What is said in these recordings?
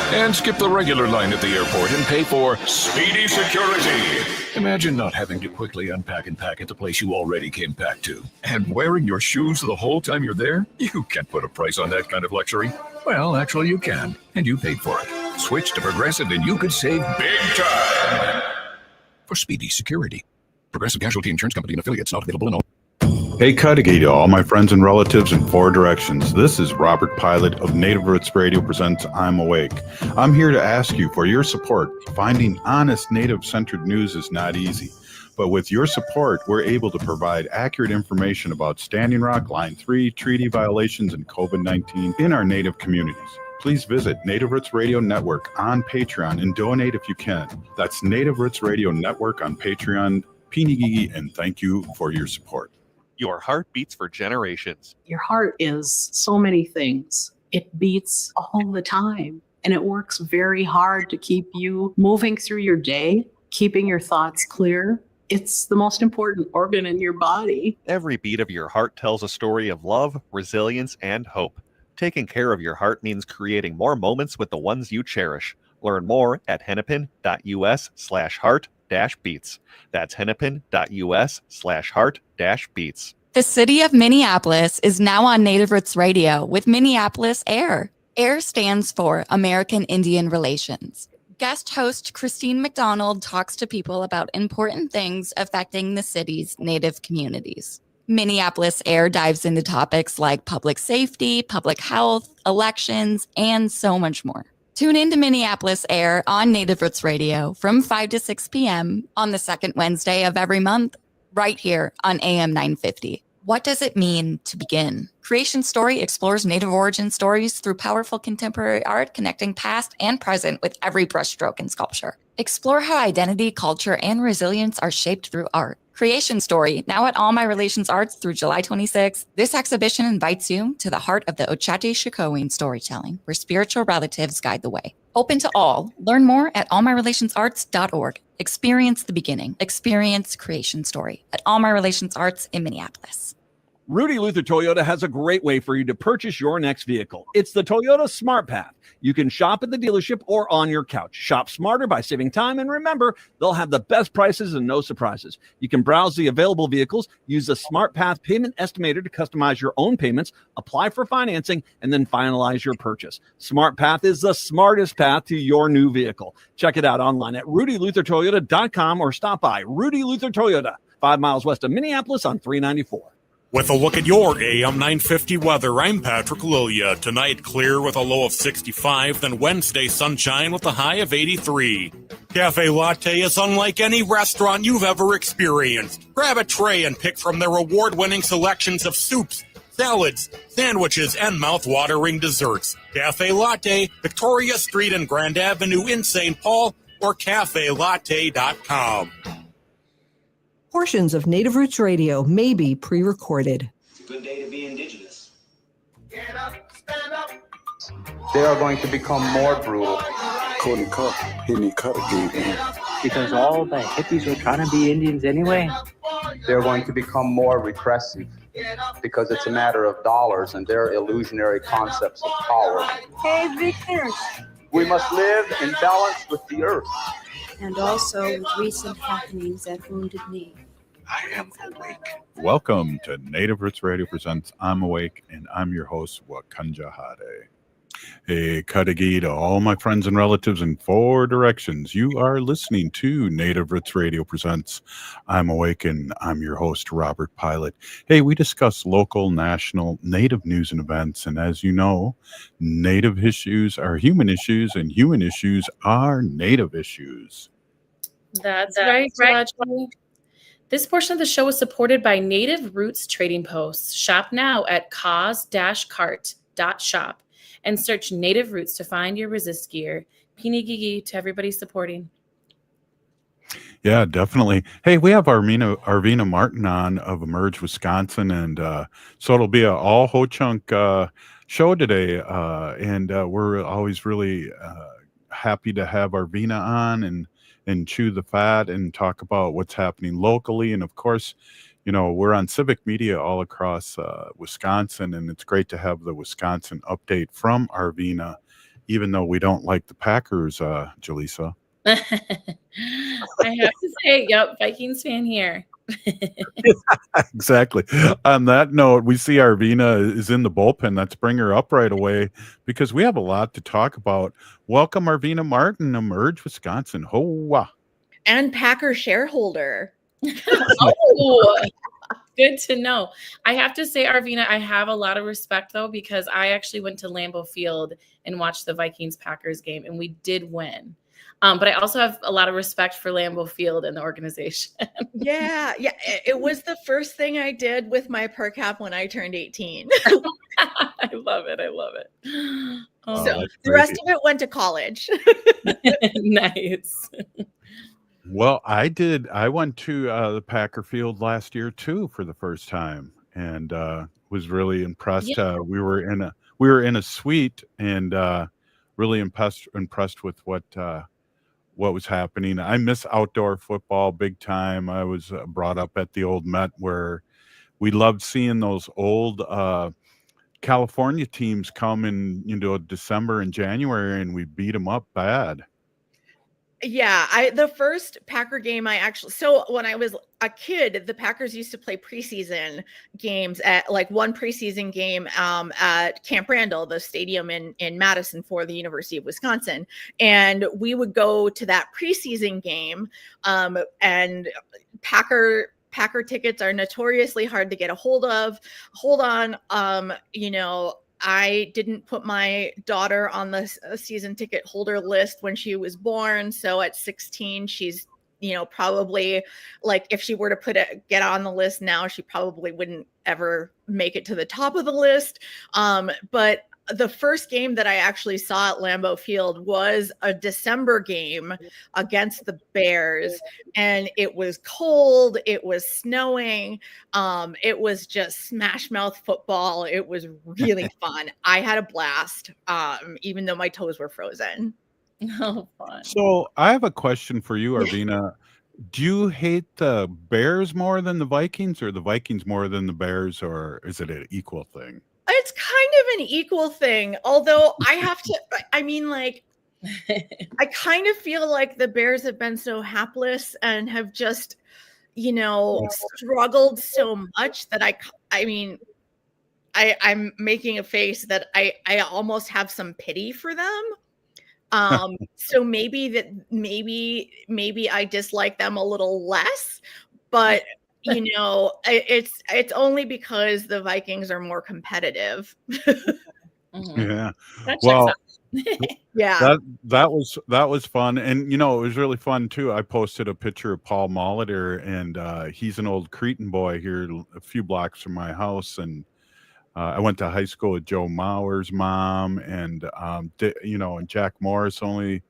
And skip the regular line at the airport and pay for speedy security. Imagine not having to quickly unpack and pack at the place you already came packed to. And wearing your shoes the whole time you're there? You can't put a price on that kind of luxury. Well, actually you can, and you paid for it. Switch to Progressive and you could save big time. For speedy security. Progressive Casualty Insurance Company and affiliates, not available in all. Hey, Cudahy to all my friends and relatives in four directions. This is Robert Pilot of Native Roots Radio presents I'm Awake. I'm here to ask you for your support. Finding honest Native-centered news is not easy. But with your support, we're able to provide accurate information about Standing Rock, Line 3, treaty violations, and COVID-19 in our Native communities. Please visit Native Roots Radio Network on Patreon and donate if you can. That's Native Roots Radio Network on Patreon. Pinigigi, and thank you for your support. Your heart beats for generations. Your heart is so many things. It beats all the time, and it works very hard to keep you moving through your day, keeping your thoughts clear. It's the most important organ in your body. Every beat of your heart tells a story of love, resilience, and hope. Taking care of your heart means creating more moments with the ones you cherish. Learn more at hennepin.us/heart-beats. That's hennepin.us/heart-beats. The city of Minneapolis is now on Native Roots Radio with Minneapolis AIR. AIR stands for American Indian Relations. Guest host Christine McDonald talks to people about important things affecting the city's Native communities. Minneapolis AIR dives into topics like public safety, public health, elections, and so much more. Tune in to Minneapolis AIR on Native Roots Radio from 5 to 6 p.m. on the second Wednesday of every month, right here on AM 950. What does it mean to begin? Creation Story explores Native origin stories through powerful contemporary art, connecting past and present with every brushstroke in sculpture. Explore how identity, culture, and resilience are shaped through art. Creation Story, now at All My Relations Arts through July 26th. This exhibition invites you to the heart of the Ochate-Shikowin storytelling, where spiritual relatives guide the way. Open to all. Learn more at allmyrelationsarts.org. Experience the beginning. Experience Creation Story at All My Relations Arts in Minneapolis. Rudy Luther Toyota has a great way for you to purchase your next vehicle. It's the Toyota Smart Path. You can shop at the dealership or on your couch. Shop smarter by saving time, and remember, they'll have the best prices and no surprises. You can browse the available vehicles, use the Smart Path payment estimator to customize your own payments, apply for financing, and then finalize your purchase. Smart Path is the smartest path to your new vehicle. Check it out online at rudyluthertoyota.com or stop by Rudy Luther Toyota, 5 miles west of Minneapolis on 394. With a look at your AM 950 weather, I'm Patrick Lilia. Tonight, clear with a low of 65, then Wednesday, sunshine with a high of 83. Cafe Latte is unlike any restaurant you've ever experienced. Grab a tray and pick from their award-winning selections of soups, salads, sandwiches, and mouth-watering desserts. Cafe Latte, Victoria Street and Grand Avenue in St. Paul, or cafelatte.com. Portions of Native Roots Radio may be pre-recorded. It's a good day to be indigenous. Get up, stand up. They are going to become more brutal. Because all the hippies were trying to be Indians anyway. They're going to become more repressive because it's a matter of dollars and their illusionary concepts of power. Hey, Victor. We must live in balance with the earth. And also with recent happenings at Wounded Knee. I am awake. Welcome to Native Roots Radio presents I'm Awake, and I'm your host, Wakanja Hade. Hey, Cudahy to all my friends and relatives in four directions. You are listening to Native Roots Radio presents I'm Awake, and I'm your host, Robert Pilot. Hey, we discuss local, national, Native news and events, and as you know, Native issues are human issues, and human issues are Native issues. That's right. This portion of the show is supported by Native Roots Trading Posts. Shop now at cause-cart.shop and search Native Roots to find your resist gear. Pinigigi to everybody supporting. Yeah, definitely. Hey, we have Arvina Martin on of Emerge, Wisconsin, and so it'll be an all Ho-Chunk show today, and we're always really happy to have Arvina on and chew the fat and talk about what's happening locally. And of course, you know, we're on civic media all across Wisconsin, and it's great to have the Wisconsin update from Arvina. even though we don't like the Packers, Jalisa. I have to say, yep, Vikings fan here. Exactly. On that note, we see Arvina is in the bullpen. Let's bring her up right away because we have a lot to talk about. Welcome, Arvina Martin, Emerge, Wisconsin. Hoa. And Packer shareholder. Oh, good to know. I have to say, Arvina, I have a lot of respect, though, because I actually went to Lambeau Field and watched the Vikings-Packers game, and we did win. But I also have a lot of respect for Lambeau Field and the organization. Yeah. It was the first thing I did with my per cap when I turned 18. I love it. Oh, so the rest of it went to college. Nice. Well, I went to the Packer Field last year too for the first time, and was really impressed. Yeah. We were in a suite, and really impressed with what was happening. I miss outdoor football big time. I was brought up at the old Met where we loved seeing those old California teams come in, December and January, and we beat them up bad. Yeah, the first Packer game so when I was a kid, the Packers used to play preseason games at one preseason game at Camp Randall, the stadium in Madison for the University of Wisconsin. And we would go to that preseason game, and Packer tickets are notoriously hard to get a hold of. Hold on, I didn't put my daughter on the season ticket holder list when she was born. So at 16, she's, probably if she were to get on the list now, she probably wouldn't ever make it to the top of the list. But the first game that I actually saw at Lambeau Field was a December game against the Bears, and it was cold. It was snowing. It was just smash mouth football. It was really fun. I had a blast, even though my toes were frozen. Oh, fun. So I have a question for you, Arvina. Do you hate the Bears more than the Vikings, or the Vikings more than the Bears, or is it an equal thing? It's kind of an equal thing, although I have to, I kind of feel like the Bears have been so hapless and have just, struggled so much that I'm making a face that I almost have some pity for them. So maybe I dislike them a little less, but it's only because the Vikings are more competitive. Yeah. Well, yeah. That was fun. And it was really fun too. I posted a picture of Paul Molitor, and he's an old Cretan boy here a few blocks from my house. And I went to high school with Joe Mauer's mom, and and Jack Morris only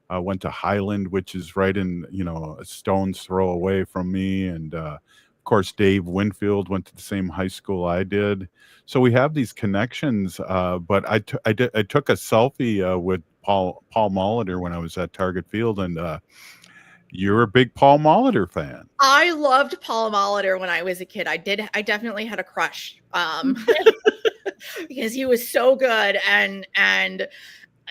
went to Highland, which is right in, a stone's throw away from me. And of course, Dave Winfield went to the same high school I did. So we have these connections. But I took a selfie with Paul Molitor when I was at Target Field, and you're a big Paul Molitor fan. I loved Paul Molitor when I was a kid. I definitely had a crush because he was so good. And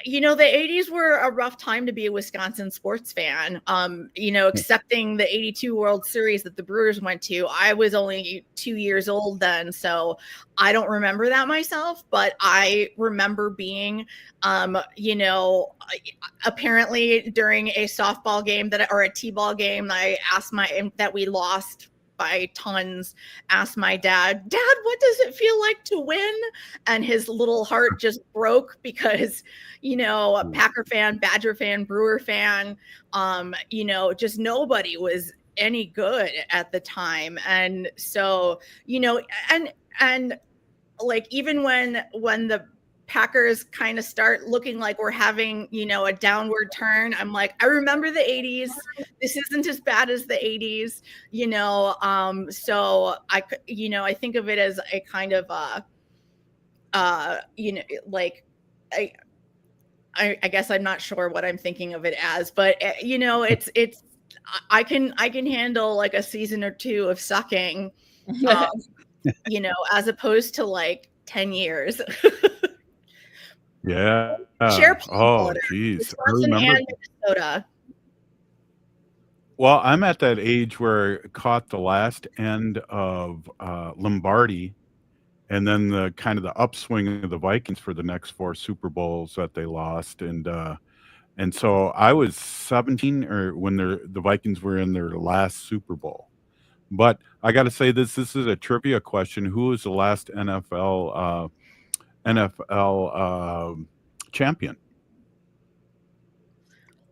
the 80s were a rough time to be a Wisconsin sports fan. Excepting the 82 World Series that the Brewers went to. I was only 2 years old then, so I don't remember that myself, but I remember being, apparently during a softball game or a t-ball game, I asked that we lost by tons, asked my dad, what does it feel like to win? And his little heart just broke because, a Packer fan, Badger fan, Brewer fan, just nobody was any good at the time. And so, and even when the Packers kind of start looking like we're having, a downward turn, I'm like, I remember the 80s. This isn't as bad as the 80s, so I think of it as a kind of I guess I'm not sure what I'm thinking of it as, but it's I can handle like a season or two of sucking, as opposed to 10 years. Yeah. Share Oh, geez. I Wisconsin remember. and Minnesota. Well, I'm at that age where I caught the last end of Lombardi, and then the kind of the upswing of the Vikings for the next 4 Super Bowls that they lost, and so I was 17 or when the Vikings were in their last Super Bowl. But I got to say this is a trivia question. Who was the last NFL champion?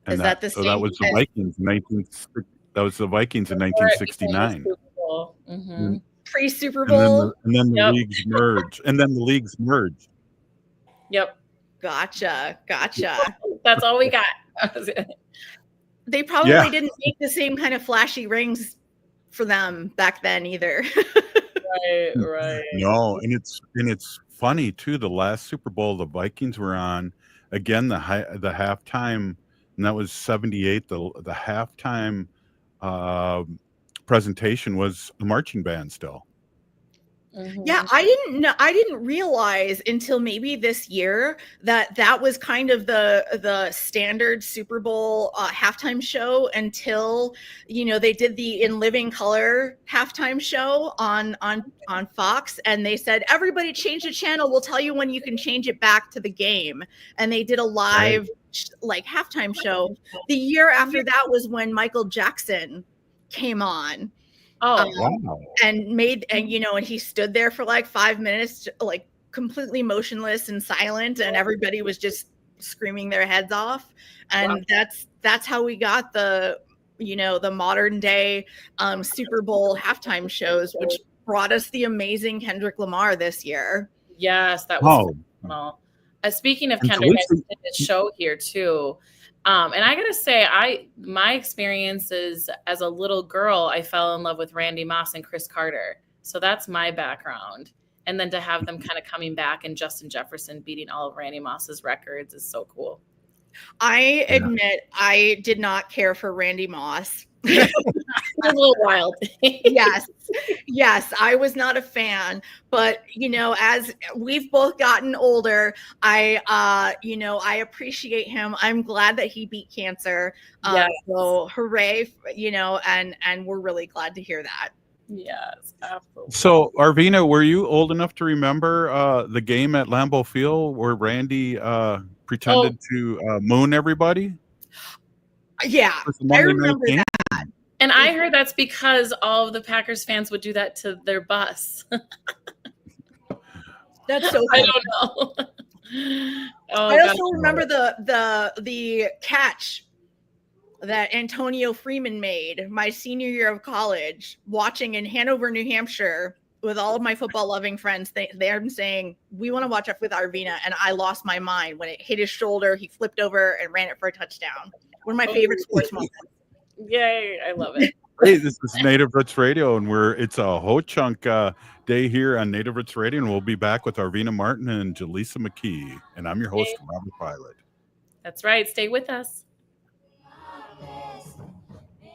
And Is that the so that same was the as Vikings in 1969. Mm-hmm. pre-Super And then Bowl? the Yep. leagues merged. And then the leagues merged. Yep. Gotcha. That's all we got. They probably Yeah. didn't make the same kind of flashy rings for them back then either. Right. No, and it's funny too. The last Super Bowl the Vikings were on, again the halftime, and that was 78. The halftime presentation was a marching band still. Yeah, I didn't realize until maybe this year that was kind of the standard Super Bowl halftime show until they did the In Living Color halftime show on Fox, and they said everybody change the channel, we'll tell you when you can change it back to the game, and they did a live like halftime show. The year after that was when Michael Jackson came on. Wow. And he stood there for like 5 minutes, like completely motionless and silent, and everybody was just screaming their heads off. And that's how we got the modern day Super Bowl halftime shows, which brought us the amazing Kendrick Lamar this year. Yes, that was phenomenal. Speaking of Kendrick, I did this show here too. And I gotta say, my experiences as a little girl, I fell in love with Randy Moss and Chris Carter. So that's my background. And then to have them kind of coming back and Justin Jefferson beating all of Randy Moss's records is so cool. I admit I did not care for Randy Moss. It was a little wild. Yes, I was not a fan, but as we've both gotten older, I appreciate him. I'm glad that he beat cancer. So hooray, and we're really glad to hear that. Yes, absolutely. So, Arvina, were you old enough to remember the game at Lambeau Field where Randy pretended to moon everybody? Yeah, I remember that. And I heard that's because all of the Packers fans would do that to their bus. That's so funny. I don't know. I also remember the catch that Antonio Freeman made my senior year of college, watching in Hanover, New Hampshire, with all of my football loving friends. They're saying, we want to watch up with Arvina. And I lost my mind when it hit his shoulder. He flipped over and ran it for a touchdown. One of my favorite sports moments. Yay, I love it. Hey, this is Native Roots Radio, and it's a whole chunk day here on Native Roots Radio, and we'll be back with Arvina Martin and Jalisa McKee. And I'm your host, Robert Pilot. That's right. Stay with us.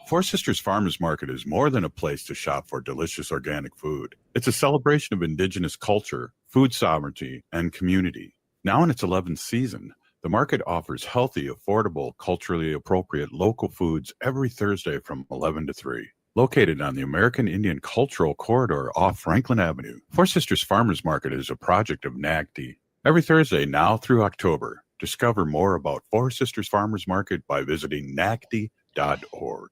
Four Sisters Farmers Market is more than a place to shop for delicious organic food. It's a celebration of Indigenous culture, food sovereignty, and community. Now in its 11th season, the market offers healthy, affordable, culturally appropriate local foods every Thursday from 11 to 3. Located on the American Indian Cultural Corridor off Franklin Avenue, Four Sisters Farmers Market is a project of NAGD. Every Thursday now through October, discover more about Four Sisters Farmers Market by visiting nagd.org.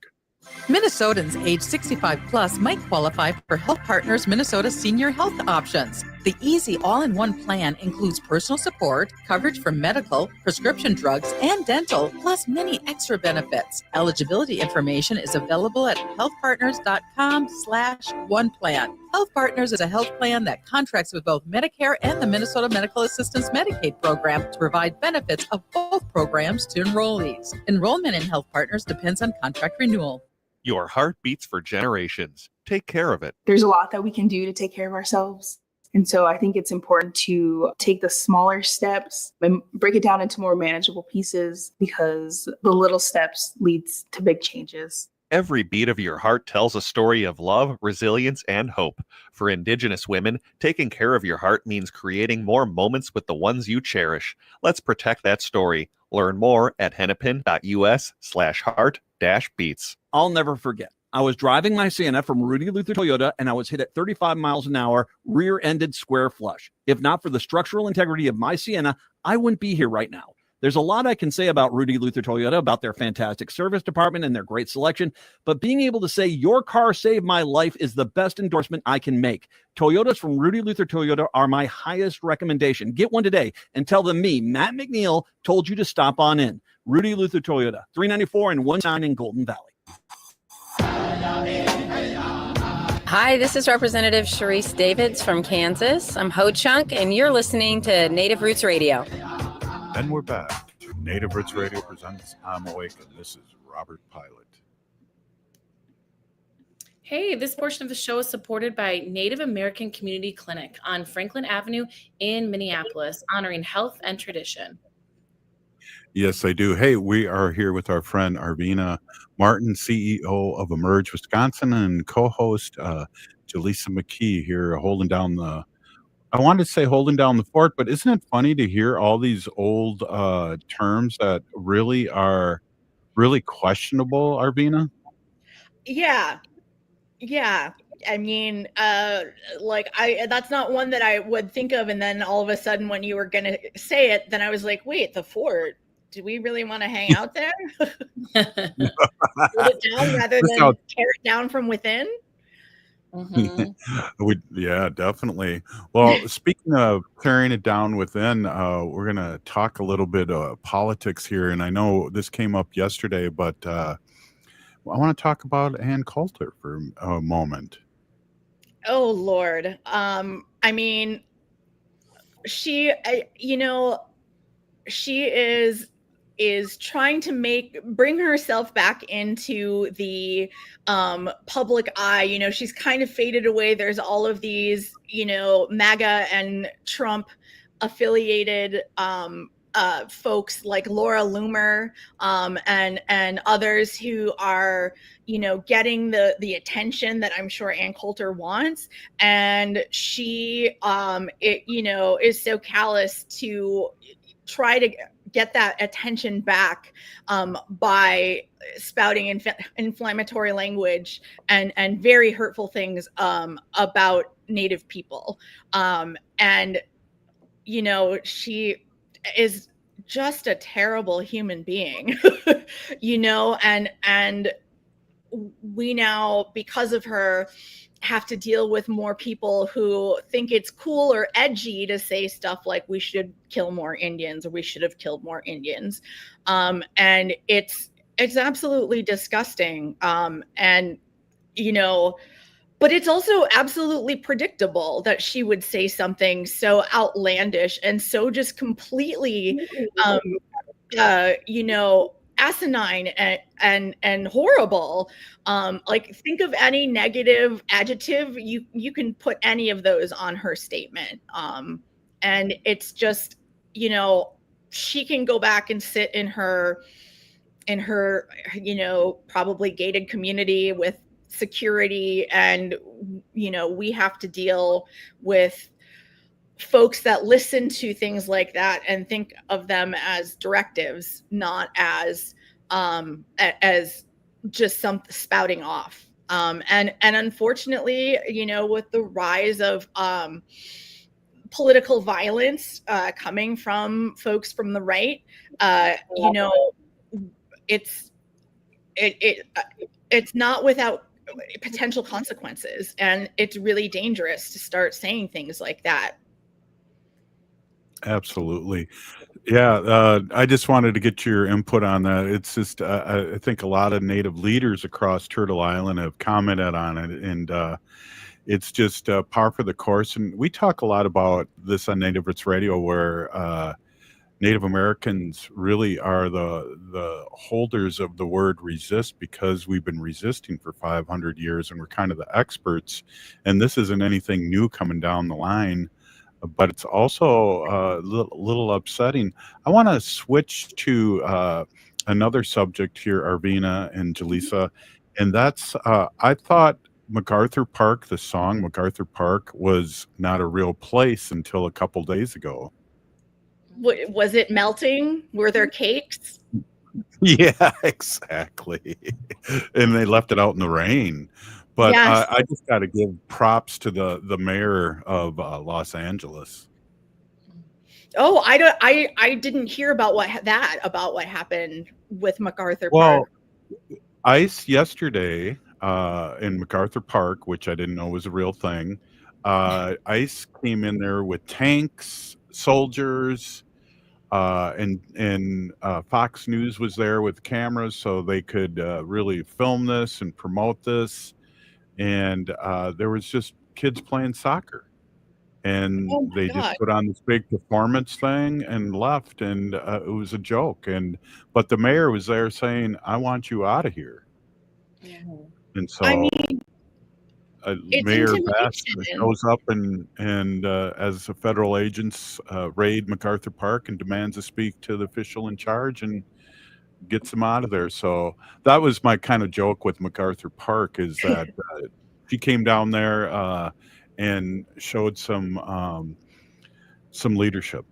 Minnesotans age 65 plus might qualify for Health Partners Minnesota Senior Health Options. The easy all-in-one plan includes personal support, coverage for medical, prescription drugs, and dental, plus many extra benefits. Eligibility information is available at healthpartners.com/oneplan. Health Partners is a health plan that contracts with both Medicare and the Minnesota Medical Assistance Medicaid program to provide benefits of both programs to enrollees. Enrollment in Health Partners depends on contract renewal. Your heart beats for generations. Take care of it. There's a lot that we can do to take care of ourselves. And so I think it's important to take the smaller steps and break it down into more manageable pieces, because the little steps leads to big changes. Every beat of your heart tells a story of love, resilience, and hope. For Indigenous women, taking care of your heart means creating more moments with the ones you cherish. Let's protect that story. Learn more at hennepin.us/heart-beats. I'll never forget. I was driving my Sienna from Rudy Luther Toyota, and I was hit at 35 miles an hour, rear-ended square flush. If not for the structural integrity of my Sienna, I wouldn't be here right now. There's a lot I can say about Rudy Luther Toyota, about their fantastic service department and their great selection, but being able to say your car saved my life is the best endorsement I can make. Toyotas from Rudy Luther Toyota are my highest recommendation. Get one today and tell them me, Matt McNeil, told you to stop on in. Rudy Luther Toyota, 394 and 19 in Golden Valley. Hi, this is Representative Sharice Davids from Kansas. I'm Ho Chunk, and you're listening to Native Roots Radio. And we're back. Native Roots Radio presents I'm Awake, and this is Robert Pilot. Hey, this portion of the show is supported by Native American Community Clinic on Franklin Avenue in Minneapolis, honoring health and tradition. Yes, I do. Hey, we are here with our friend Arvina Martin, CEO of Emerge Wisconsin, and co-host Jalisa McKee here holding down the, I wanted to say holding down the fort, but isn't it funny to hear all these old terms that really are really questionable, Arvina? Yeah. I mean, that's not one that I would think of. And then all of a sudden when you were going to say it, then I was like, wait, the fort, do we really want to hang out there? Hold it down rather than tear it down from within? Mm-hmm. Yeah, definitely. Well, speaking of tearing it down within, we're going to talk a little bit of politics here. And I know this came up yesterday, but I want to talk about Ann Coulter for a moment. Oh, Lord. I mean, she is trying to bring herself back into the public eye. She's kind of faded away. There's all of these, MAGA and Trump affiliated folks like Laura Loomer and others who are, getting the attention that I'm sure Ann Coulter wants. And she, is so callous to try to get that attention back by spouting inflammatory language and very hurtful things about Native people. And, she is just a terrible human being, and we now, because of her, have to deal with more people who think it's cool or edgy to say stuff like we should kill more Indians or we should have killed more Indians. And it's absolutely disgusting. But it's also absolutely predictable that she would say something so outlandish and so just completely, asinine and horrible. Think of any negative adjective, you can put any of those on her statement. And it's just, she can go back and sit in her, probably gated community with security, and we have to deal with folks that listen to things like that and think of them as directives, not as just some spouting off. And unfortunately, with the rise of political violence coming from folks from the right, it's not without potential consequences, and it's really dangerous to start saying things like that. Absolutely. Yeah, I just wanted to get your input on that. It's just, I think a lot of Native leaders across Turtle Island have commented on it, and it's just par for the course. And we talk a lot about this on Native Roots Radio, where Native Americans really are the holders of the word resist, because we've been resisting for 500 years and we're kind of the experts. And this isn't anything new coming down the line, but it's also a little upsetting. I want to switch to another subject here, Arvina and Jalisa, And that's I thought MacArthur Park, the song MacArthur Park, was not a real place until a couple days ago. Was it melting? Were there cakes? Yeah, exactly. And they left it out in the rain. But Yes. I just got to give props to the mayor of Los Angeles. Oh, I didn't hear about what happened with MacArthur Well, Park. ICE yesterday in MacArthur Park, which I didn't know was a real thing, ICE came in there with tanks, soldiers, and Fox News was there with cameras so they could really film this and promote this. And there was just kids playing soccer. And Oh my they just God. put on this big performance thing and left, and it was a joke. But the mayor was there saying, "I want you out of here." And so I mean, it's Mayor Bass intimidation. shows up and as the federal agents raid MacArthur Park and demands to speak to the official in charge and gets them out of there. So that was my kind of joke with MacArthur Park, is that she came down there and showed some leadership.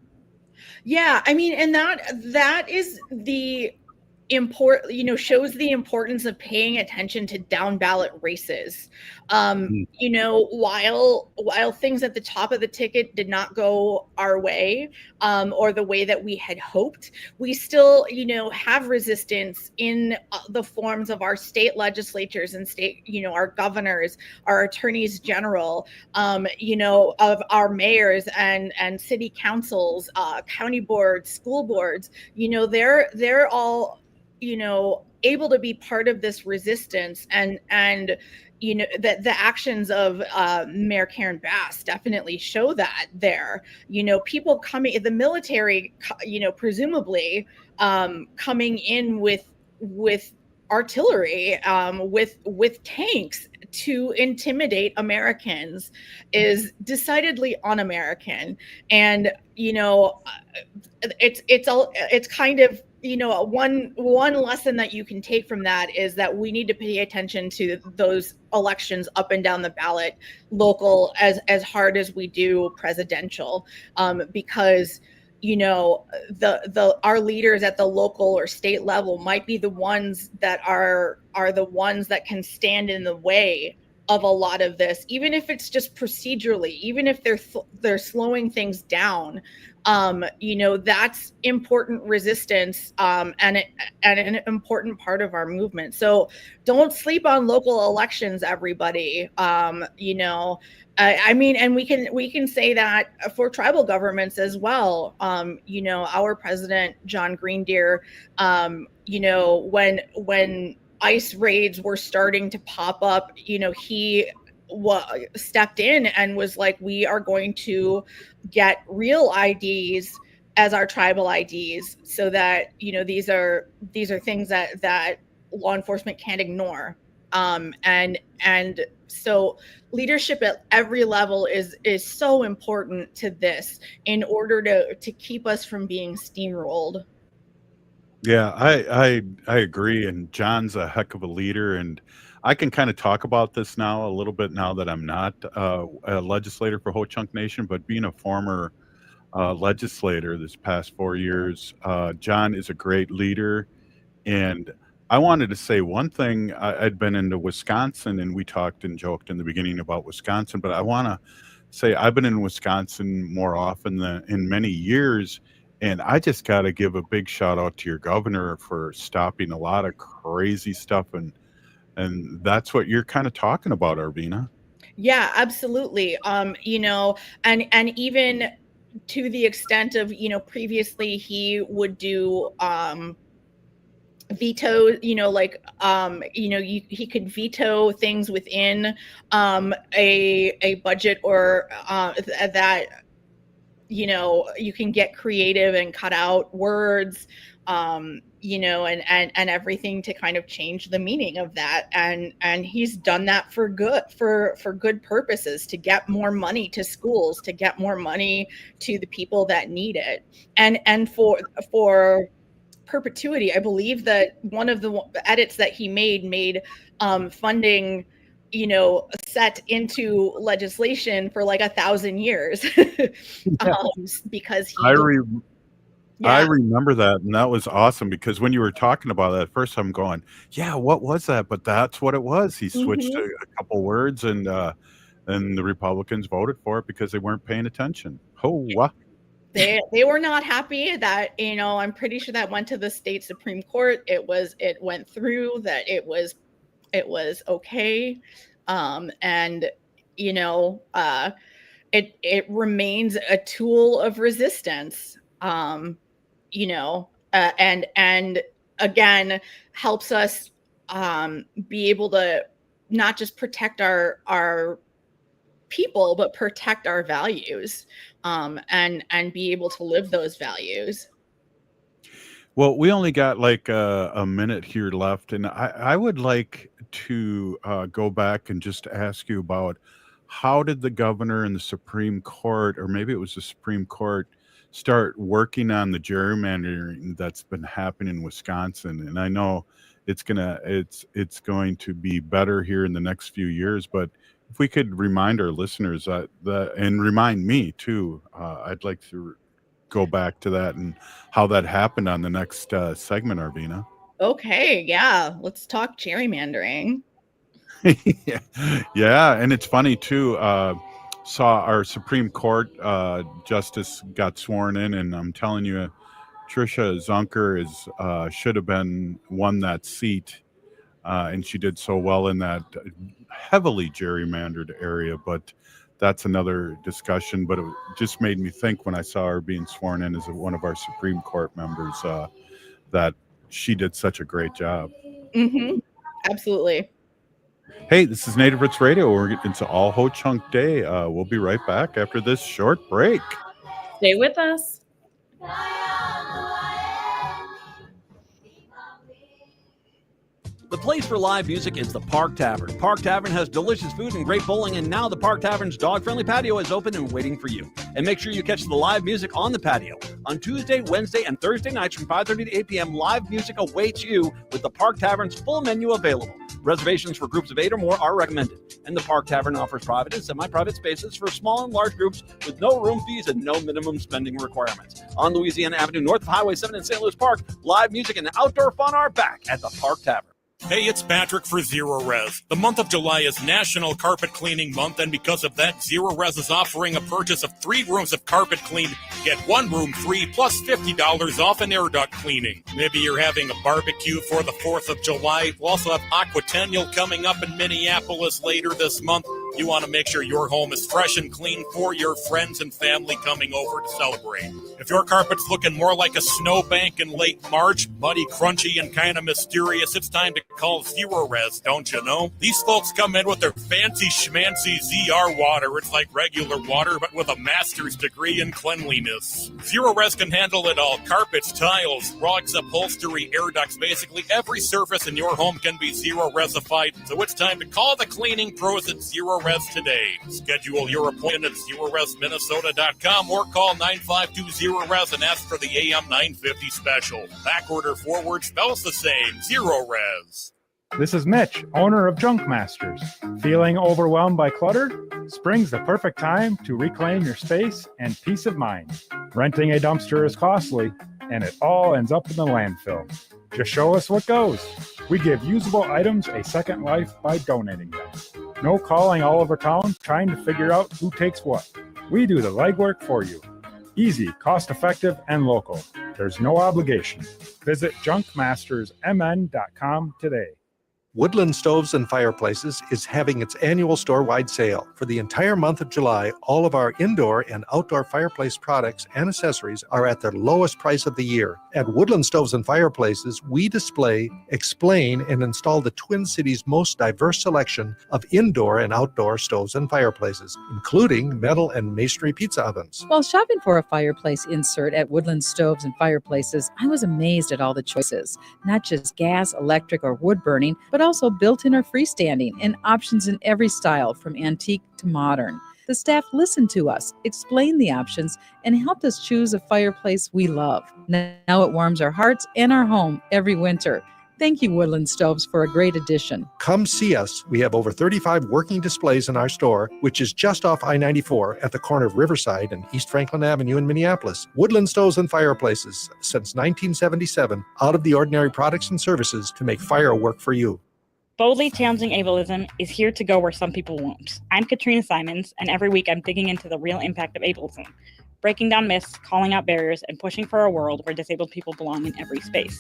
Yeah, I mean, and that is the shows the importance of paying attention to down ballot races. While things at the top of the ticket did not go our way, or the way that we had hoped, we still, have resistance in the forms of our state legislatures and state, our governors, our attorneys general, of our mayors and city councils, county boards, school boards. They're all, able to be part of this resistance, and that the actions of Mayor Karen Bass definitely show that there. People coming, the military, presumably coming in with artillery, with tanks to intimidate Americans is decidedly un-American. And it's kind of, one lesson that you can take from that is that we need to pay attention to those elections up and down the ballot, local as hard as we do presidential, because our leaders at the local or state level might be the ones that are the ones that can stand in the way of a lot of this, even if it's just procedurally, even if they're slowing things down. That's important resistance, and an important part of our movement. So don't sleep on local elections, everybody. I mean, and we can say that for tribal governments as well. Our president, John Greendeer, when ICE raids were starting to pop up, he stepped in and was like, we are going to get real IDs as our tribal IDs, so that these are things that law enforcement can't ignore. And so leadership at every level is so important to this, in order to keep us from being steamrolled. Yeah, I agree, and John's a heck of a leader, and I can kind of talk about this now a little bit now that I'm not a legislator for Ho Chunk Nation, but being a former legislator this past 4 years, John is a great leader. And I wanted to say one thing. I'd been into Wisconsin, and we talked and joked in the beginning about Wisconsin, but I want to say I've been in Wisconsin more often than in many years. And I just got to give a big shout out to your governor for stopping a lot of crazy stuff. And that's what you're kind of talking about, Arvina. Yeah, absolutely. And even to the extent of, previously he would do veto, he could veto things within a budget, or that you can get creative and cut out words, and everything to kind of change the meaning of that. And he's done that for good purposes, to get more money to schools, to get more money to the people that need it. And for perpetuity. I believe that one of the edits that he made funding, set into legislation for like 1,000 years because he. I remember that, and that was awesome because when you were talking about that at first, I'm going, yeah, what was that? But that's what it was. He switched a couple words, and the Republicans voted for it because they weren't paying attention. Oh, wow. They were not happy that, I'm pretty sure that went to the state Supreme Court. It went through that. It was okay. It remains a tool of resistance. And again, helps us be able to not just protect our people, but protect our values, and be able to live those values. Well, we only got like a minute here left, and I would like to go back and just ask you about how did the governor and the Supreme Court, or maybe it was the Supreme Court, start working on the gerrymandering that's been happening in Wisconsin? And I know it's going to be better here in the next few years, but if we could remind our listeners and remind me too, I'd like to go back to that and how that happened on the next segment, Arvina. Okay, yeah, let's talk gerrymandering. Yeah, and it's funny too. Saw our Supreme Court justice got sworn in, and I'm telling you, Tricia Zunker should have won that seat, and she did so well in that heavily gerrymandered area. But that's another discussion. But it just made me think when I saw her being sworn in as one of our Supreme Court members that she did such a great job. Mm-hmm. Absolutely. Hey, this is Native Roots Radio. We're getting into All Ho Chunk Day. We'll be right back after this short break. Stay with us. The place for live music is the Park Tavern. Park Tavern has delicious food and great bowling, and now the Park Tavern's dog-friendly patio is open and waiting for you. And make sure you catch the live music on the patio. On Tuesday, Wednesday, and Thursday nights from 5:30 to 8 p.m., live music awaits you with the Park Tavern's full menu available. Reservations for groups of 8 or more are recommended. And the Park Tavern offers private and semi-private spaces for small and large groups with no room fees and no minimum spending requirements. On Louisiana Avenue, north of Highway 7 in St. Louis Park, live music and outdoor fun are back at the Park Tavern. Hey, it's Patrick for Zero Res. The month of July is National Carpet Cleaning Month, and because of that, Zero Res is offering a purchase of 3 rooms of carpet cleaned. Get 1 room free plus $50 off an air duct cleaning. Maybe you're having a barbecue for the 4th of July. We'll also have Aquatennial coming up in Minneapolis later this month. You want to make sure your home is fresh and clean for your friends and family coming over to celebrate. If your carpet's looking more like a snowbank in late March, muddy, crunchy, and kind of mysterious, it's time to call Zero Res, don't you know? These folks come in with their fancy schmancy ZR water. It's like regular water, but with a master's degree in cleanliness. Zero Res can handle it all. Carpets, tiles, rugs, upholstery, air ducts, basically every surface in your home can be Zero Resified. So it's time to call the cleaning pros at Zero Res today. Schedule your appointment at ZeroResMinnesota.com or call 952-ZERO-RES and ask for the AM 950 special. Backorder forward spells the same. Zero Res. This is Mitch, owner of Junk Masters. Feeling overwhelmed by clutter? Spring's the perfect time to reclaim your space and peace of mind. Renting a dumpster is costly, and it all ends up in the landfill. Just show us what goes. We give usable items a second life by donating them. No calling all over town trying to figure out who takes what. We do the legwork for you. Easy, cost-effective, and local. There's no obligation. Visit junkmastersmn.com today. Woodland Stoves and Fireplaces is having its annual store-wide sale. For the entire month of July, all of our indoor and outdoor fireplace products and accessories are at their lowest price of the year. At Woodland Stoves and Fireplaces, we display, explain, and install the Twin Cities' most diverse selection of indoor and outdoor stoves and fireplaces, including metal and masonry pizza ovens. While shopping for a fireplace insert at Woodland Stoves and Fireplaces, I was amazed at all the choices. Not just gas, electric, or wood burning, but also built-in or freestanding, and options in every style from antique to modern. The staff listened to us, explained the options, and helped us choose a fireplace we love. Now it warms our hearts and our home every winter. Thank you, Woodland Stoves, for a great addition. Come see us. We have over 35 working displays in our store, which is just off I-94 at the corner of Riverside and East Franklin Avenue in Minneapolis. Woodland Stoves and Fireplaces, since 1977, out of the ordinary products and services to make fire work for you. Boldly challenging ableism is here to go where some people won't. I'm Katrina Simons, and every week I'm digging into the real impact of ableism, breaking down myths, calling out barriers, and pushing for a world where disabled people belong in every space.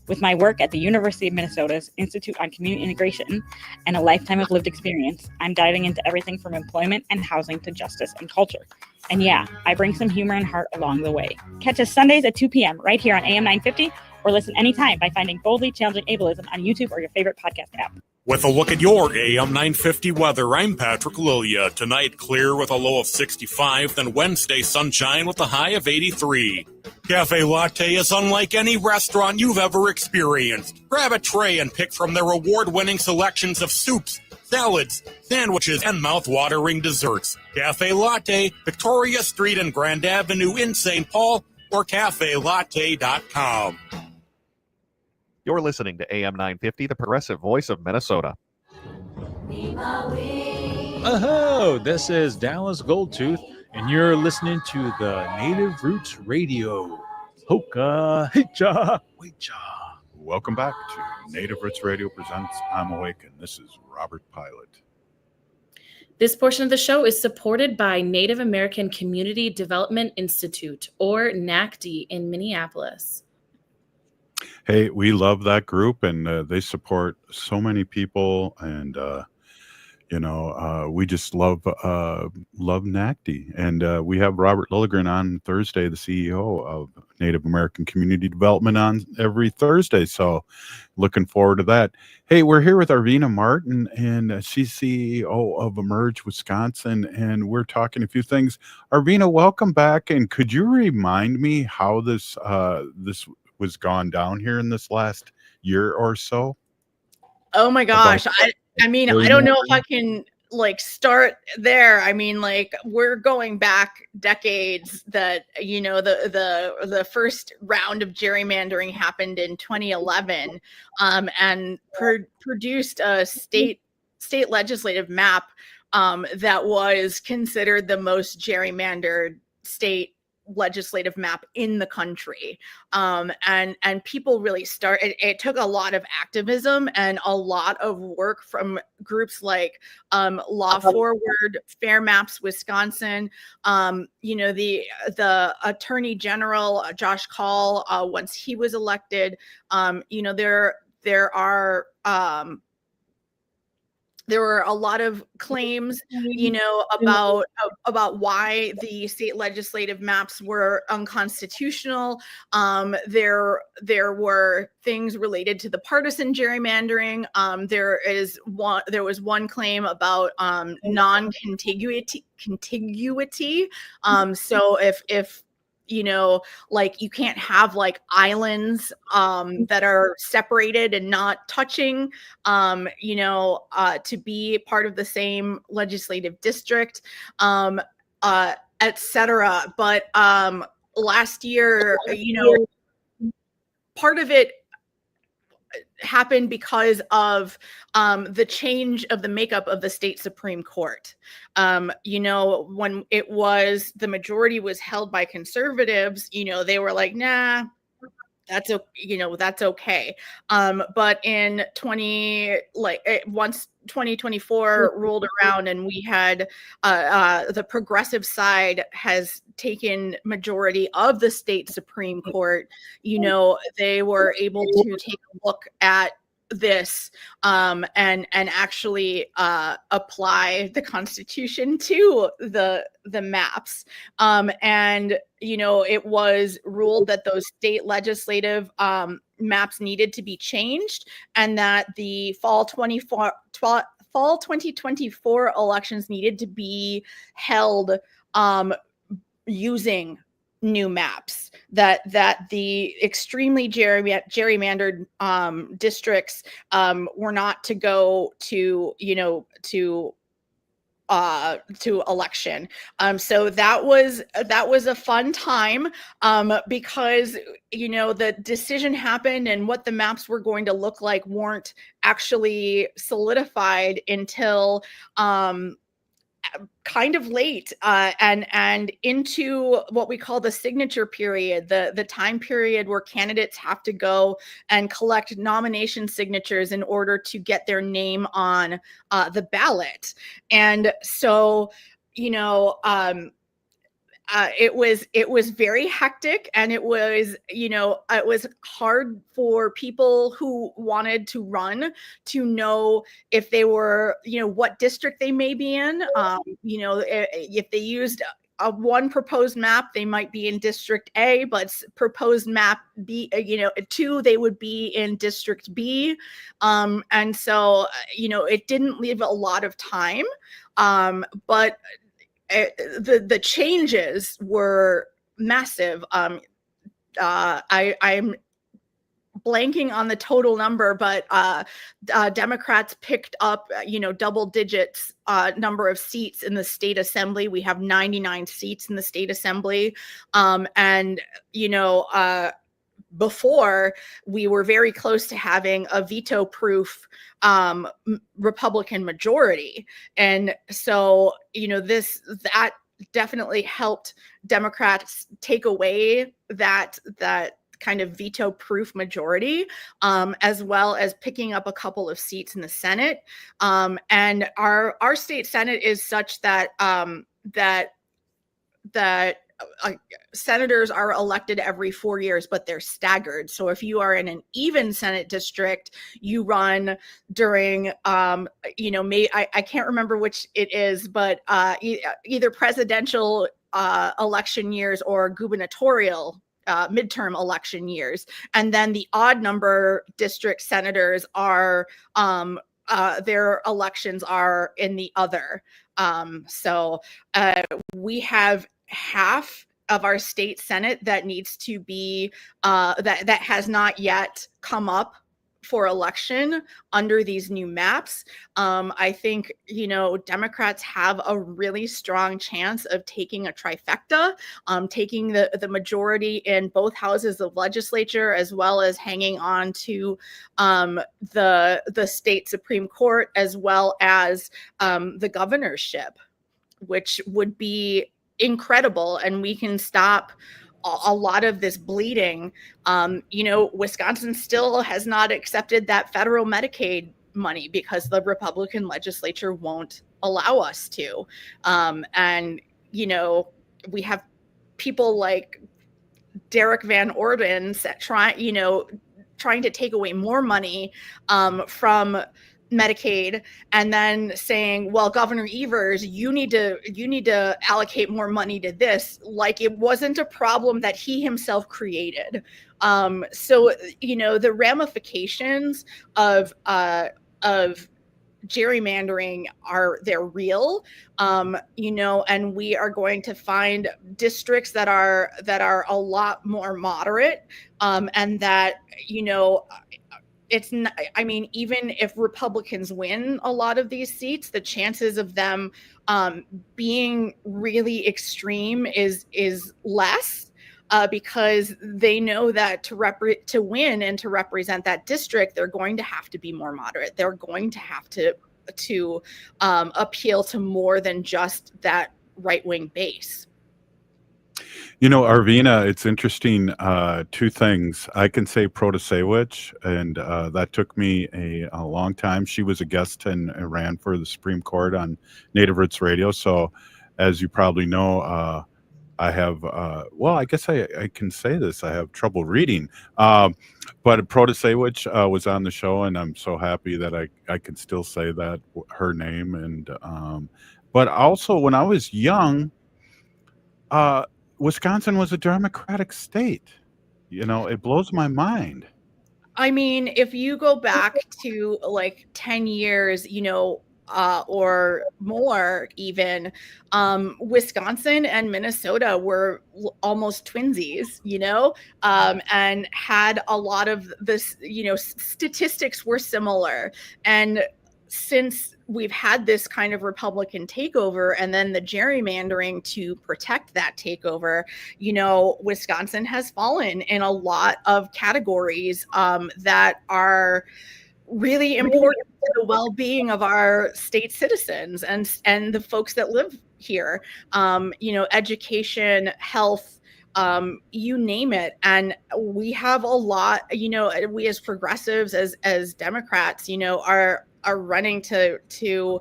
With my work at the University of Minnesota's Institute on Community Integration and a lifetime of lived experience, I'm diving into everything from employment and housing to justice and culture. And yeah, I bring some humor and heart along the way. Catch us Sundays at 2 p.m. right here on AM 950, or listen anytime by finding Boldly Challenging Ableism on YouTube or your favorite podcast app. With a look at your AM 950 weather, I'm Patrick Lilia. Tonight, clear with a low of 65, then Wednesday, sunshine with a high of 83. Cafe Latte is unlike any restaurant you've ever experienced. Grab a tray and pick from their award-winning selections of soups, salads, sandwiches, and mouth-watering desserts. Cafe Latte, Victoria Street and Grand Avenue in St. Paul, or cafelatte.com. You're listening to AM 950, the progressive voice of Minnesota. Oh, this is Dallas Goldtooth, and you're listening to the Native Roots Radio. Hoka, hicha, wecha. Welcome back to Native Roots Radio presents I'm Awake, and this is Robert Pilot. This portion of the show is supported by Native American Community Development Institute, or NACD, in Minneapolis. Hey, we love that group, and they support so many people, and we just love NACD. And we have Robert Lilligren on Thursday, the CEO of Native American Community Development, on every Thursday. So looking forward to that. Hey, we're here with Arvina Martin, and she's CEO of Emerge Wisconsin, and we're talking a few things. Arvina, welcome back. And could you remind me how this was gone down here in this last year or so? Oh my gosh. I mean, I don't know if I can start there. I mean, we're going back decades that, the first round of gerrymandering happened in 2011, and produced a state legislative map, that was considered the most gerrymandered state legislative map in the country. And people really it took a lot of activism and a lot of work from groups like Law Forward, Fair Maps Wisconsin, the Attorney General Josh Call, once he was elected. There were a lot of claims, about why the state legislative maps were unconstitutional. There were things related to the partisan gerrymandering. There was one claim about non-contiguity. So if you can't have islands that are separated and not touching, to be part of the same legislative district, etc. But last year, part of it happened because of the change of the makeup of the state Supreme Court. When the majority was held by conservatives, they were like, nah, that's okay. But in once 2024 rolled around and we had the progressive side has taken majority of the state Supreme Court, they were able to take a look at this and actually apply the Constitution to the maps. And it was ruled that those state legislative maps needed to be changed, and that the fall 2024 elections needed to be held using new maps, that the extremely gerrymandered districts were not to go to to election. So that was a fun time, because the decision happened and what the maps were going to look like weren't actually solidified until kind of late, and into what we call the signature period, the time period where candidates have to go and collect nomination signatures in order to get their name on the ballot. And so, it was very hectic, and it was hard for people who wanted to run to know if they were, what district they may be in. If they used one proposed map, they might be in District A, but proposed map B, 2, they would be in District B. And so, it didn't leave a lot of time, but the changes were massive. I'm blanking on the total number, but Democrats picked up, double digits number of seats in the state assembly. We have 99 seats in the state assembly. And before, we were very close to having a veto-proof Republican majority, and so that definitely helped Democrats take away that kind of veto-proof majority, as well as picking up a couple of seats in the Senate. And our state Senate is such that senators are elected every 4 years, but they're staggered. So if you are in an even Senate district, you run during, I can't remember which it is, but either presidential election years or gubernatorial midterm election years. And then the odd number district senators are, their elections are in the other. So we have half of our state Senate that needs to be that has not yet come up for election under these new maps. I think Democrats have a really strong chance of taking a trifecta, taking the majority in both houses of legislature, as well as hanging on to the state Supreme Court, as well as the governorship, which would be incredible, and we can stop a lot of this bleeding. Wisconsin still has not accepted that federal Medicaid money because the Republican legislature won't allow us to. And we have people like Derek Van Orden trying to take away more money from Medicaid, and then saying, well, Governor Evers, you need to allocate more money to this, like it wasn't a problem that he himself created. So the ramifications of gerrymandering they're real, and we are going to find districts that are a lot more moderate, and that it's not, even if Republicans win a lot of these seats, the chances of them being really extreme is less, because they know that to win and to represent that district, they're going to have to be more moderate. They're going to have to appeal to more than just that right-wing base. Arvina, it's interesting. Two things. I can say Protasewicz, and that took me a long time. She was a guest and ran for the Supreme Court on Native Roots Radio. So, as you probably know, I have, I guess I can say this. I have trouble reading. But Protasewicz was on the show, and I'm so happy that I can still say that, her name. And but also, when I was young, Wisconsin was a Democratic state. It blows my mind. If you go back to like 10 years, or more even, Wisconsin and Minnesota were almost twinsies, and had a lot of this, statistics were similar. And since we've had this kind of Republican takeover and then the gerrymandering to protect that takeover, Wisconsin has fallen in a lot of categories that are really important to the well-being of our state citizens and the folks that live here. Education, health, you name it. And we have a lot, we as progressives, as Democrats, are running to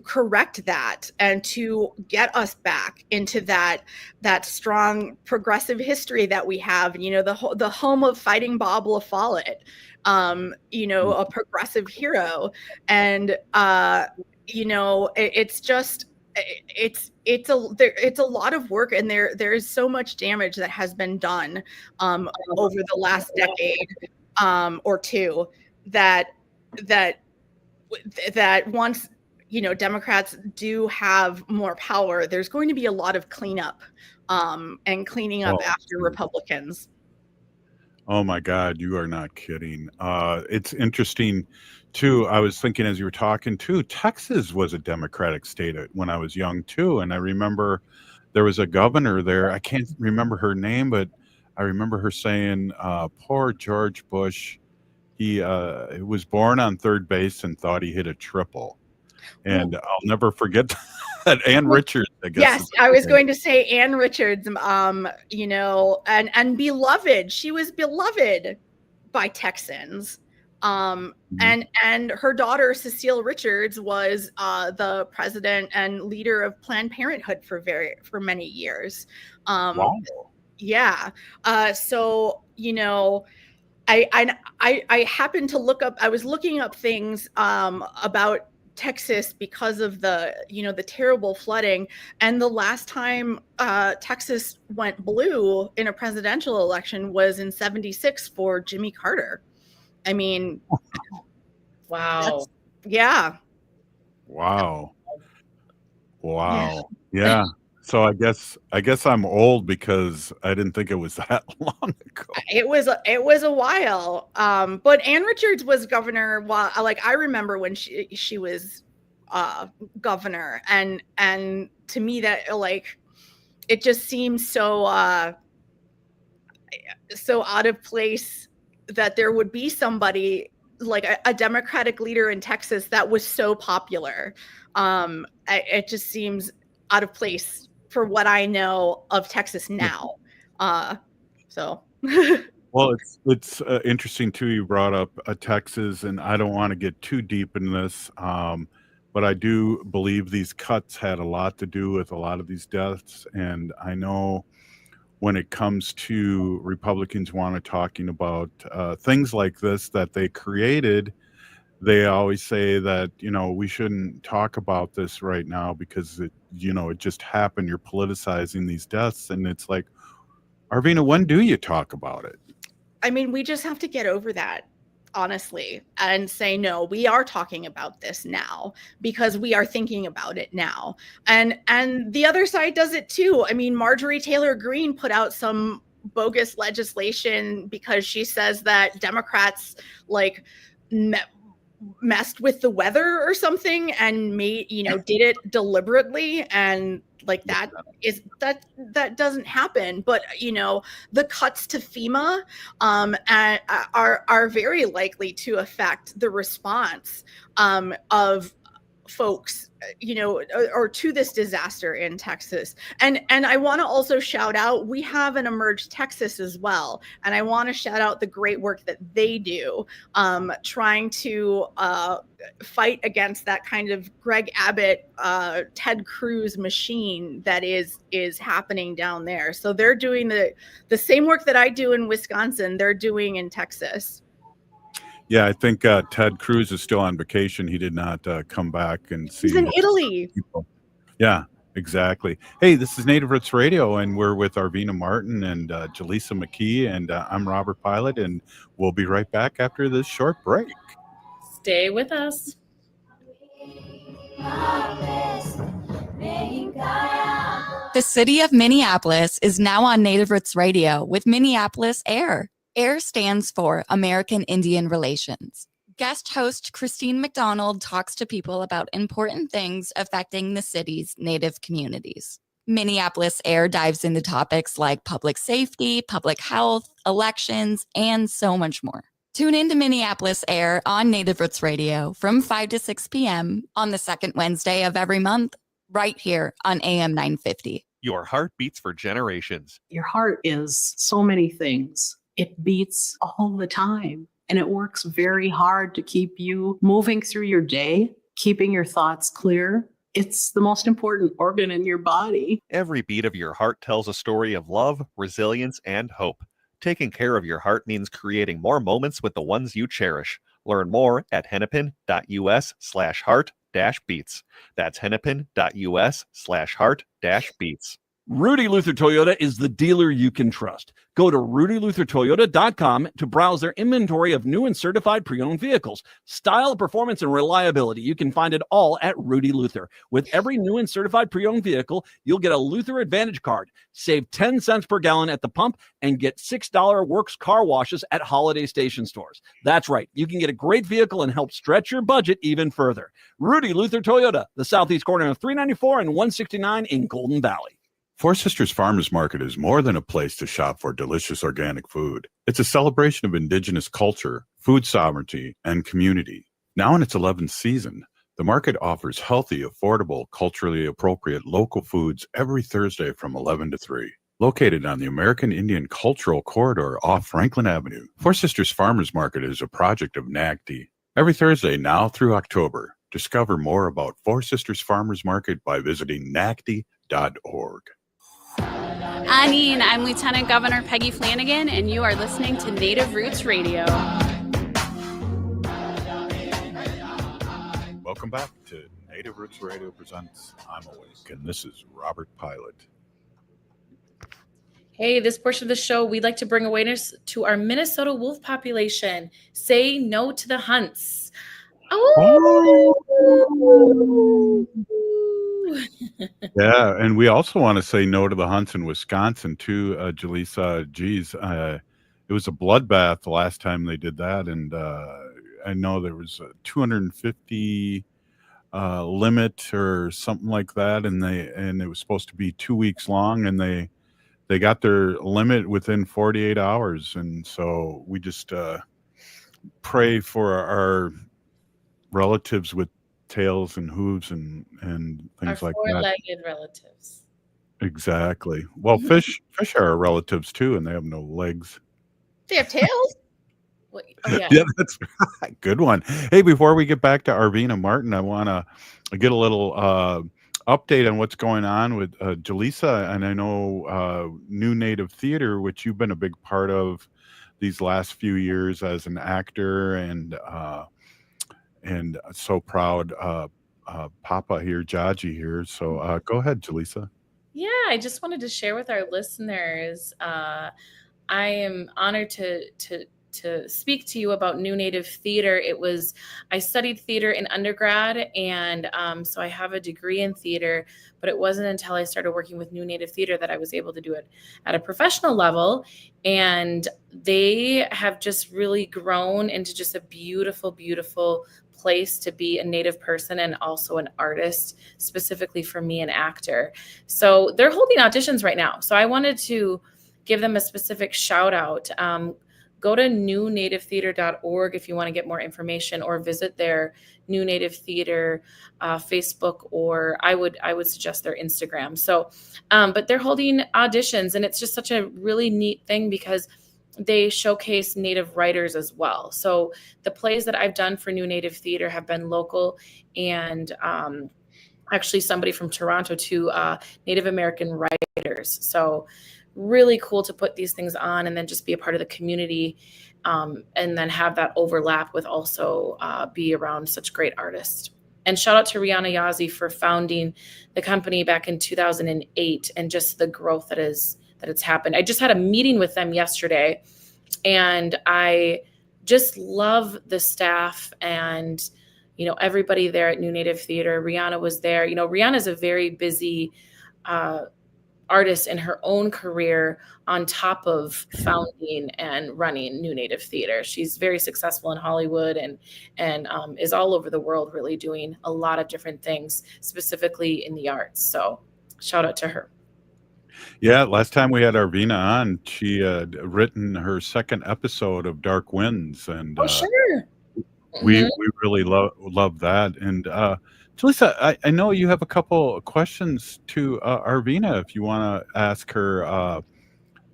correct that and to get us back into that strong progressive history that we have. The home of Fighting Bob La Follette, a progressive hero, and it's just it's a lot of work, and there is so much damage that has been done over the last decade or two that once Democrats do have more power, there's going to be a lot of cleanup and cleaning up after Republicans. Oh my God, you are not kidding. It's interesting too. I was thinking as you were talking too, Texas was a Democratic state when I was young too. And I remember there was a governor there. I can't remember her name, but I remember her saying, poor George Bush, he was born on third base and thought he hit a triple. And I'll never forget that. Ann Richards, I guess. Yes, I was going to say Ann Richards, and beloved. She was beloved by Texans. And her daughter, Cecile Richards, was the president and leader of Planned Parenthood for many years. Wow. Yeah. So, I happened to look up, I was looking up things about Texas because of the terrible flooding. And the last time Texas went blue in a presidential election was in '76 for Jimmy Carter. I mean, wow. Yeah. Wow. Yeah. So I guess I'm old because I didn't think it was that long ago. It was a while. But Ann Richards was governor while, I remember when she was governor, and to me that it just seems so out of place that there would be somebody like a Democratic leader in Texas that was so popular. It just seems out of place for what I know of Texas now. So. Well, it's interesting too. You brought up Texas, and I don't want to get too deep in this, but I do believe these cuts had a lot to do with a lot of these deaths. And I know when it comes to Republicans talking about things like this that they created, they always say that, we shouldn't talk about this right now because it just happened. You're politicizing these deaths. And it's like, Arvina, when do you talk about it? I mean, we just have to get over that, honestly, and say, no, we are talking about this now because we are thinking about it now. And the other side does it too. I mean, Marjorie Taylor Greene put out some bogus legislation because she says that Democrats messed with the weather or something and did it deliberately, and that doesn't happen. But the cuts to FEMA are very likely to affect the response of folks or to this disaster in Texas. And I want to also shout out, we have an Emerge Texas as well, and I want to shout out the great work that they do trying to fight against that kind of Greg Abbott, Ted Cruz machine that is happening down there. So they're doing the same work that I do in Wisconsin, they're doing in Texas. Yeah, I think Ted Cruz is still on vacation. He did not come back and see. He's in Italy. People. Yeah, exactly. Hey, this is Native Roots Radio, and we're with Arvina Martin and Jalisa McKee, and I'm Robert Pilot, and we'll be right back after this short break. Stay with us. The city of Minneapolis is now on Native Roots Radio with Minneapolis AIR. AIR stands for American Indian Relations. Guest host Christine McDonald talks to people about important things affecting the city's Native communities. Minneapolis Air dives into topics like public safety, public health, elections, and so much more. Tune in to Minneapolis Air on Native Roots Radio from 5 to 6 p.m. on the second Wednesday of every month, right here on AM 950. Your heart beats for generations. Your heart is so many things. It beats all the time, and it works very hard to keep you moving through your day, keeping your thoughts clear. It's the most important organ in your body. Every beat of your heart tells a story of love, resilience, and hope. Taking care of your heart means creating more moments with the ones you cherish. Learn more at hennepin.us/heart-beats. That's hennepin.us/heart-beats. Rudy Luther Toyota is the dealer you can trust. Go to rudyluthertoyota.com to browse their inventory of new and certified pre-owned vehicles. Style, performance, and reliability. You can find it all at Rudy Luther. With every new and certified pre-owned vehicle, you'll get a Luther Advantage card, save 10 cents per gallon at the pump, and get $6 Works car washes at Holiday Station stores. That's right. You can get a great vehicle and help stretch your budget even further. Rudy Luther Toyota, the southeast corner of 394 and 169 in Golden Valley. Four Sisters Farmers Market is more than a place to shop for delicious organic food. It's a celebration of Indigenous culture, food sovereignty, and community. Now in its 11th season, the market offers healthy, affordable, culturally appropriate local foods every Thursday from 11 to 3. Located on the American Indian Cultural Corridor off Franklin Avenue, Four Sisters Farmers Market is a project of NAGD. Every Thursday now through October, discover more about Four Sisters Farmers Market by visiting nagd.org. Anine, I'm Lieutenant Governor Peggy Flanagan, and you are listening to Native Roots Radio. Welcome back to Native Roots Radio presents I'm Awake, and this is Robert Pilot. Hey, this portion of the show, we'd like to bring awareness to our Minnesota wolf population. Say no to the hunts. Oh! Yeah, and we also want to say no to the hunts in Wisconsin too, Jalisa. Geez, it was a bloodbath the last time they did that, and I know there was a 250 limit or something like that, and it was supposed to be 2 weeks long, and they got their limit within 48 hours, and so we just pray for our relatives with tails and hooves and things our like that. four-legged relatives. Exactly. Well, fish are relatives too, and they have no legs. They have tails? Oh, yeah. Yeah, that's right. Good one. Hey, before we get back to Arvina Martin, I want to get a little update on what's going on with Jalisa, and I know New Native Theater, which you've been a big part of these last few years as an actor, and so proud Papa here, Jaji here. So go ahead, Jalisa. Yeah, I just wanted to share with our listeners. I am honored to speak to you about New Native Theater. I studied theater in undergrad, and so I have a degree in theater, but it wasn't until I started working with New Native Theater that I was able to do it at a professional level. And they have just really grown into just a beautiful, beautiful place to be a Native person and also an artist, specifically for me, an actor. So they're holding auditions right now. So I wanted to give them a specific shout out. Go to newnativetheater.org if you want to get more information, or visit their New Native Theater Facebook, or I would suggest their Instagram. So, but they're holding auditions, and it's just such a really neat thing because they showcase Native writers as well. So the plays that I've done for New Native Theater have been local, and actually somebody from Toronto to Native American writers. So really cool to put these things on and then just be a part of the community, and then have that overlap with also be around such great artists. And shout out to Rihanna Yazzie for founding the company back in 2008 and just the growth that it's happened. I just had a meeting with them yesterday, and I just love the staff and, everybody there at New Native Theater. Rihanna was there. Rihanna's a very busy artist in her own career on top of founding and running New Native Theater. She's very successful in Hollywood and is all over the world, really doing a lot of different things, specifically in the arts. So shout out to her. Yeah, last time we had Arvina on, she had written her second episode of Dark Winds, and Sure. we really love that. And Jalisa, I know you have a couple questions to Arvina if you want to ask her.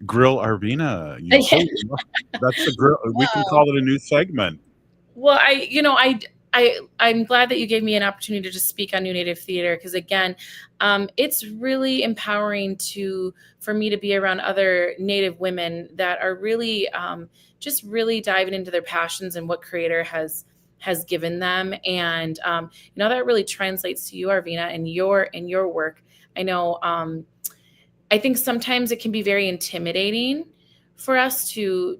Grill Arvina, that's the grill. We can call it a new segment. Well, I'm glad that you gave me an opportunity to speak on New Native Theater, because again, it's really empowering for me to be around other Native women that are really just really diving into their passions and what Creator has given them, and that really translates to you, Arvina, and your work. I know. I think sometimes it can be very intimidating for us to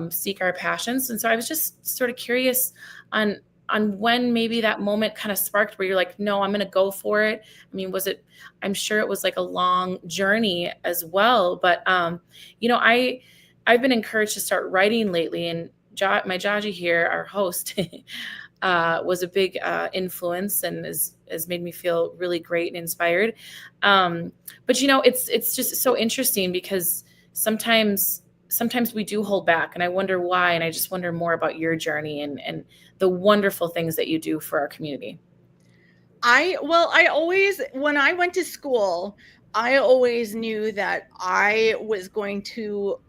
seek our passions, and so I was just sort of curious on when maybe that moment kind of sparked where you're like, no, I'm going to go for it. I mean, I'm sure it was like a long journey as well, but I've been encouraged to start writing lately, and my Jaji here, our host, was a big influence and has made me feel really great and inspired. But it's just so interesting because sometimes we do hold back, and I wonder why. And I just wonder more about your journey and the wonderful things that you do for our community. I always, when I went to school, I always knew that I was going to,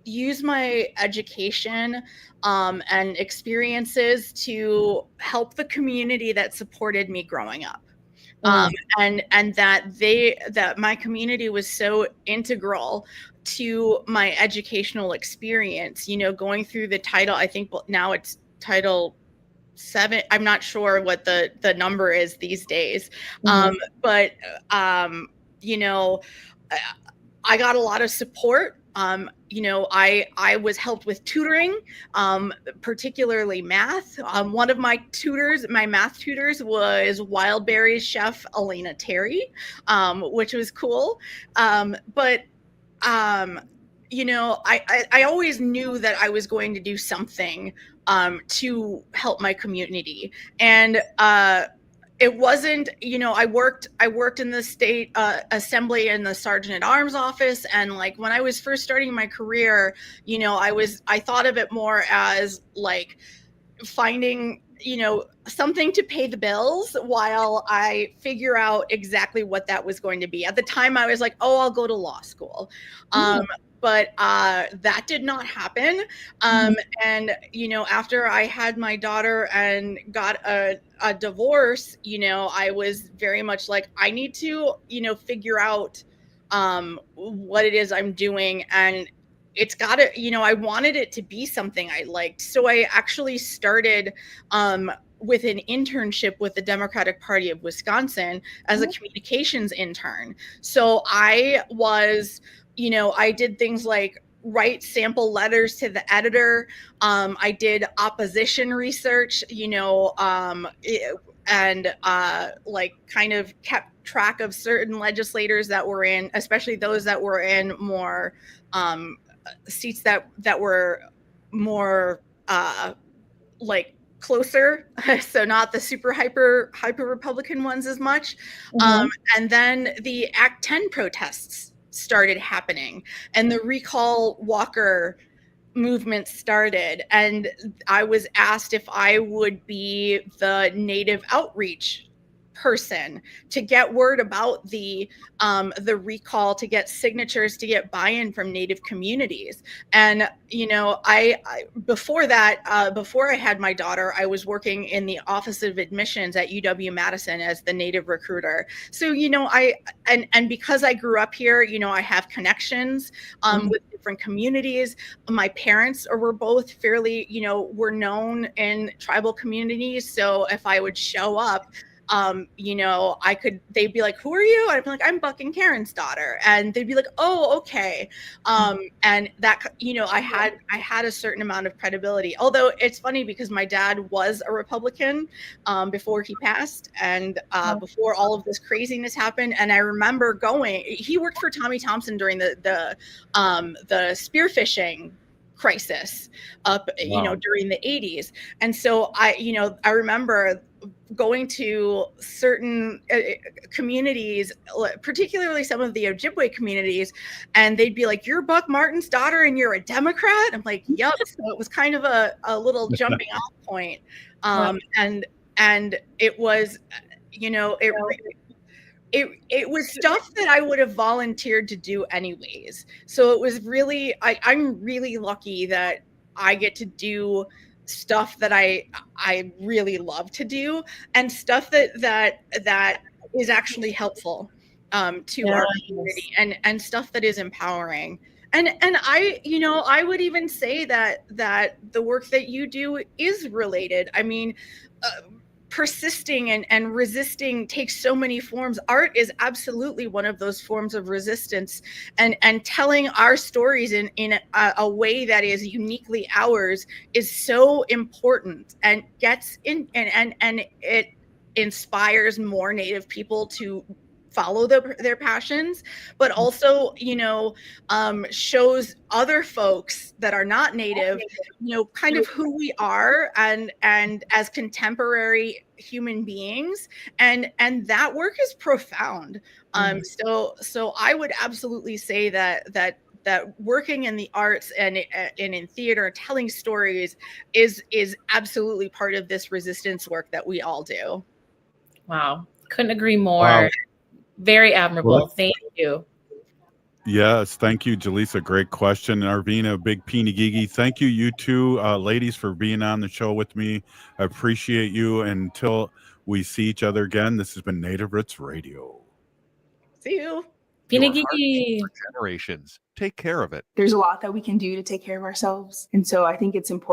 use my education and experiences to help the community that supported me growing up. And that my community was so integral to my educational experience, going through the title, I think now it's Title 7. I'm not sure what the number is these days. But I got a lot of support. I was helped with tutoring, particularly math. One of my math tutors was Wildberries chef Elena Terry, which was cool. But I always knew that I was going to do something to help my community. And it wasn't, I worked in the state assembly in the sergeant at arms office. And like, when I was first starting my career, I thought of it more as like finding, something to pay the bills while I figure out exactly what that was going to be. At the time I was like, oh, I'll go to law school. But that did not happen. And, after I had my daughter and got a divorce, I was very much like, I need to, figure out what it is I'm doing. And it's got to, I wanted it to be something I liked. So I actually started with an internship with the Democratic Party of Wisconsin as a communications intern. So I was, I did things like write sample letters to the editor. I did opposition research, and like kind of kept track of certain legislators that were in, especially those that were in more seats that were more like closer, so not the super hyper Republican ones as much. And then the Act 10 protests started happening, and the Recall Walker movement started, and I was asked if I would be the Native outreach person to get word about the recall, to get signatures, to get buy-in from Native communities. And I before that, before I had my daughter, I was working in the Office of Admissions at UW-Madison as the Native recruiter. So and because I grew up here, I have connections with different communities. My parents were both fairly, were known in tribal communities. So if I would show up, they'd be like, who are you? And I'd be like, I'm Buck and Karen's daughter. And they'd be like, oh, okay. And that, I had a certain amount of credibility. Although it's funny because my dad was a Republican before he passed and before all of this craziness happened. And I remember he worked for Tommy Thompson during the spearfishing crisis during the 80s. And so I remember going to certain communities, particularly some of the Ojibwe communities, and they'd be like, you're Buck Martin's daughter and you're a Democrat? I'm like, yep. So it was kind of a little jumping off point. And it was, it was stuff that I would have volunteered to do anyways. So it was really, I'm really lucky that I get to do stuff that I really love to do, and stuff that is actually helpful to our community, and stuff that is empowering. And I would even say that the work that you do is related. I mean, persisting and resisting takes so many forms. Art is absolutely one of those forms of resistance, and telling our stories in a way that is uniquely ours is so important, and gets in and it inspires more Native people to follow their passions, but also shows other folks that are not Native kind of who we are and as contemporary human beings, and that work is profound. So I would absolutely say that working in the arts and in theater, telling stories is absolutely part of this resistance work that we all do. Wow, couldn't agree more. Wow. Very admirable. Well, Thank you. Yes, thank you, Jalisa. Great question. Arvina, big peeny gigi. Thank you, you two ladies, for being on the show with me. I appreciate you. Until we see each other again, this has been Native Roots Radio. See you. Your heart beats for generations. Take care of it. There's a lot that we can do to take care of ourselves. And so I think it's important